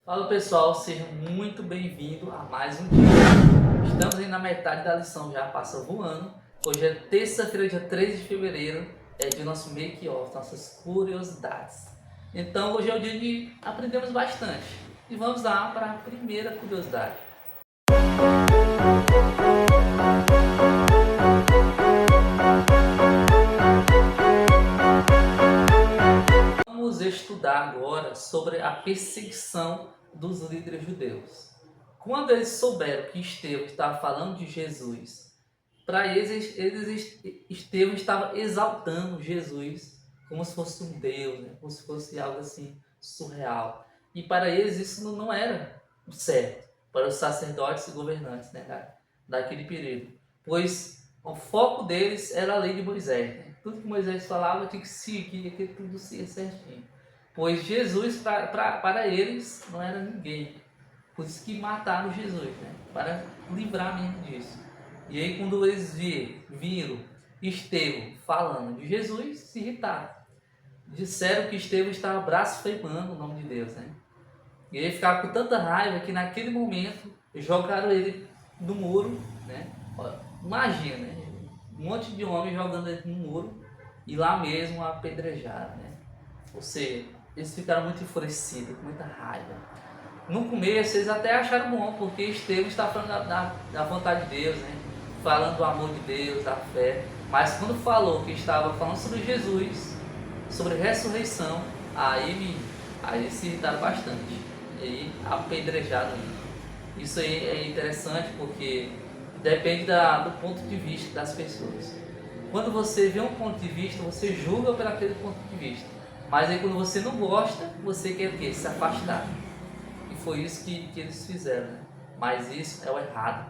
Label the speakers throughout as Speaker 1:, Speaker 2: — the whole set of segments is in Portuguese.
Speaker 1: Fala pessoal, seja muito bem-vindo a mais um dia. Estamos aí na metade da lição, já passa voando. Hoje é terça-feira, dia 13 de fevereiro, é dia do nosso make-off, nossas curiosidades. Então hoje é o dia de aprendermos bastante. E vamos lá para a primeira curiosidade. Vamos estudar agora sobre a perseguição dos líderes judeus. Quando eles souberam que Estevão estava falando de Jesus, para eles Estevão estava exaltando Jesus como se fosse um Deus, né? Como se fosse algo assim surreal. E para eles isso não era o certo, para os sacerdotes e governantes, né? Daquele período. Pois o foco deles era a lei de Moisés, né? Tudo que Moisés falava tinha que seguir, que tudo se certinho. Pois Jesus, para eles, não era ninguém. Por isso que mataram Jesus, né? Para livrar mesmo disso. E aí, quando eles viram Estevão falando de Jesus, se irritaram. Disseram que Estevão estava blasfemando o nome de Deus, né? E aí ficaram com tanta raiva que naquele momento jogaram ele no muro, né? Imagina, né? Um monte de homens jogando ele no muro e lá mesmo apedrejaram, né? Ou seja, eles ficaram muito enfurecidos, com muita raiva. No começo eles até acharam bom, porque Estevão estava falando da vontade de Deus, né? Falando do amor de Deus, da fé. Mas quando falou que estava falando sobre Jesus, sobre ressurreição, aí eles se irritaram bastante. E aí apedrejaram ele. Isso aí é interessante porque depende do ponto de vista das pessoas. Quando você vê um ponto de vista, você julga por aquele ponto de vista. Mas aí quando você não gosta, você quer o quê? Se afastar. E foi isso que eles fizeram, né? Mas isso é o errado.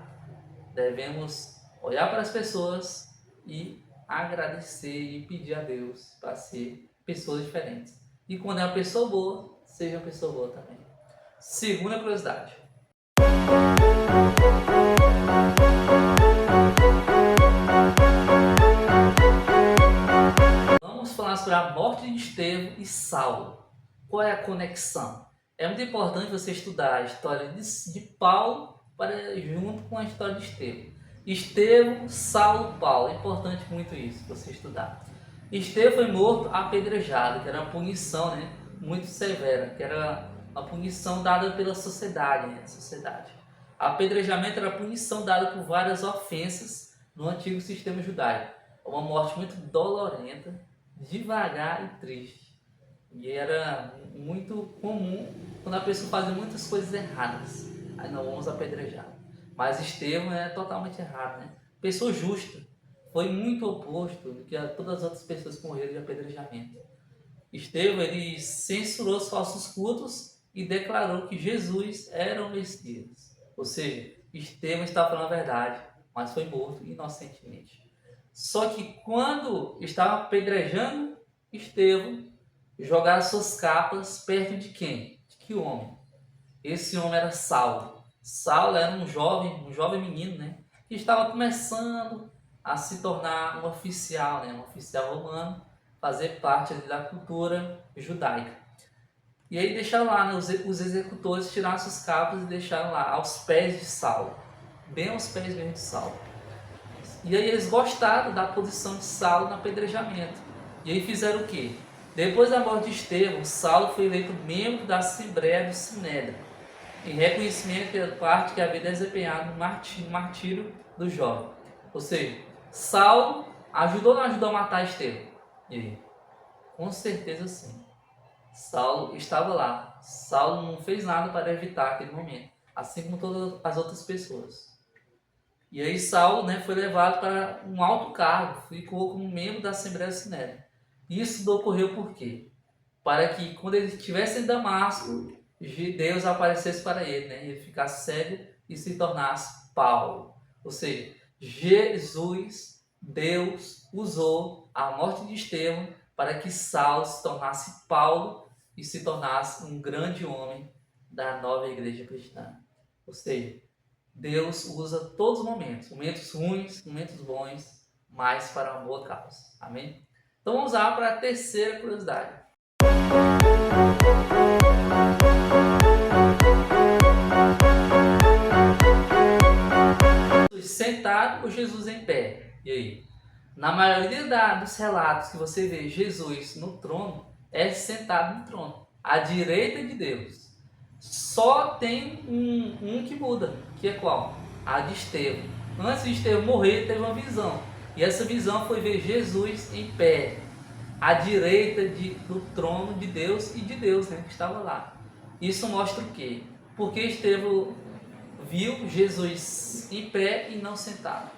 Speaker 1: Devemos olhar para as pessoas e agradecer e pedir a Deus para ser pessoas diferentes. E quando é uma pessoa boa, seja uma pessoa boa também. Segunda curiosidade. Vamos falar sobre a morte de Estevão e Saulo. Qual é a conexão? É muito importante você estudar a história de Paulo junto com a história de Estevão. Estevão, Saulo, Paulo. É importante muito isso, você estudar. Estevão foi morto apedrejado, que era uma punição, né, muito severa, que era uma punição dada pela sociedade, né, Apedrejamento era a punição dada por várias ofensas no antigo sistema judaico. Uma morte muito dolorenta, devagar e triste. E era muito comum quando a pessoa fazia muitas coisas erradas. Aí não vamos apedrejar. Mas Estevão é totalmente errado, né? Pessoa justa. Foi muito oposto do que todas as outras pessoas que morreram de apedrejamento. Estevão, ele censurou os falsos cultos e declarou que Jesus era o Messias. Ou seja, Estevão estava falando a verdade, mas foi morto inocentemente. Só que quando estava apedrejando Estevão, jogaram suas capas perto de quem? De que homem? Esse homem era Saulo. Saulo era um jovem menino, né? Que estava começando a se tornar um oficial, né? Um oficial romano, fazer parte da cultura judaica. E aí deixaram lá, né, os executores tiraram suas capas e deixaram lá, aos pés de Saulo. Bem aos pés mesmo de Saulo. E aí eles gostaram da posição de Saulo no apedrejamento. E aí fizeram o quê? Depois da morte de Estevão, Saulo foi eleito membro da Assembleia do Sinédrio, em reconhecimento pela parte que havia desempenhado no martírio do jovem. Ou seja, Saulo ajudou ou não ajudou a matar Estevão? E aí? Com certeza sim. Saulo estava lá. Saulo não fez nada para evitar aquele momento, assim como todas as outras pessoas. E aí Saulo, né, foi levado para um alto cargo, ficou como membro da Assembleia do Sinédrio. Isso ocorreu por quê? Para que quando ele estivesse em Damasco, Deus aparecesse para ele, né, ele ficasse cego e se tornasse Paulo. Ou seja, Deus usou a morte de Estevão para que Saulo se tornasse Paulo e se tornasse um grande homem da nova igreja cristã. Ou seja, Deus usa todos os momentos ruins, momentos bons, mas para uma boa causa. Amém? Então vamos lá para a terceira curiosidade. sentado ou Jesus em pé? E aí? Na maioria dos relatos que você vê Jesus no trono, é sentado no trono, à direita de Deus. Só tem um que muda, que é qual? A de Estevão. Antes de Estevão morrer, teve uma visão. E essa visão foi ver Jesus em pé, à direita do trono de Deus e de Deus, né, que estava lá. Isso mostra o quê? Porque Estevão viu Jesus em pé e não sentado.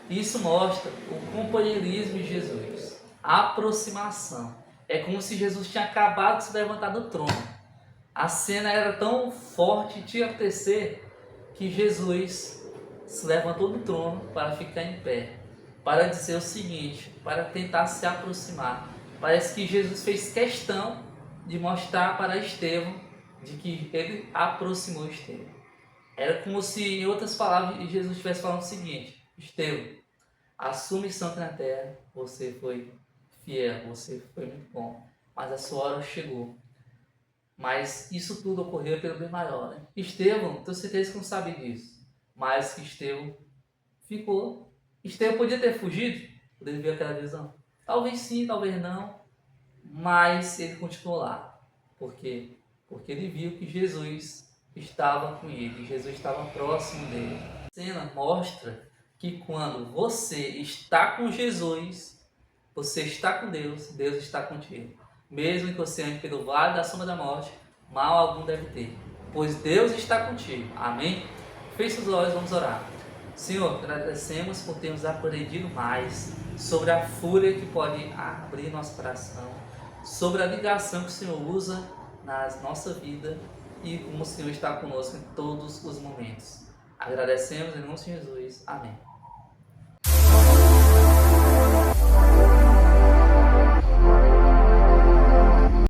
Speaker 1: Isso mostra o companheirismo de Jesus, a aproximação. É como se Jesus tinha acabado de se levantar do trono. A cena era tão forte, tinha que acontecer, que Jesus se levantou do trono para ficar em pé, para dizer o seguinte, para tentar se aproximar. Parece que Jesus fez questão de mostrar para Estevão de que ele aproximou Estevão. Era como se, em outras palavras, Jesus estivesse falando o seguinte: Estevão, a sua missão aqui na terra, você foi fiel, você foi muito bom, mas a sua hora chegou. Mas isso tudo ocorreu pelo bem maior, né? Estevão, tenho certeza que não sabe disso, mas que Estevão ficou. Estevão podia ter fugido, poderia ver aquela visão. Talvez sim, talvez não, mas ele continuou lá. Por quê? Porque ele viu que Jesus estava com ele, Jesus estava próximo dele. A cena mostra que quando você está com Jesus, você está com Deus, Deus está contigo. Mesmo que você ande pelo vale da sombra da morte, mal algum deve ter, pois Deus está contigo. Amém? Feche os olhos, vamos orar. Senhor, agradecemos por termos aprendido mais sobre a fúria que pode abrir nosso coração, sobre a ligação que o Senhor usa na nossa vida e como o Senhor está conosco em todos os momentos. Agradecemos em nome de Jesus. Amém.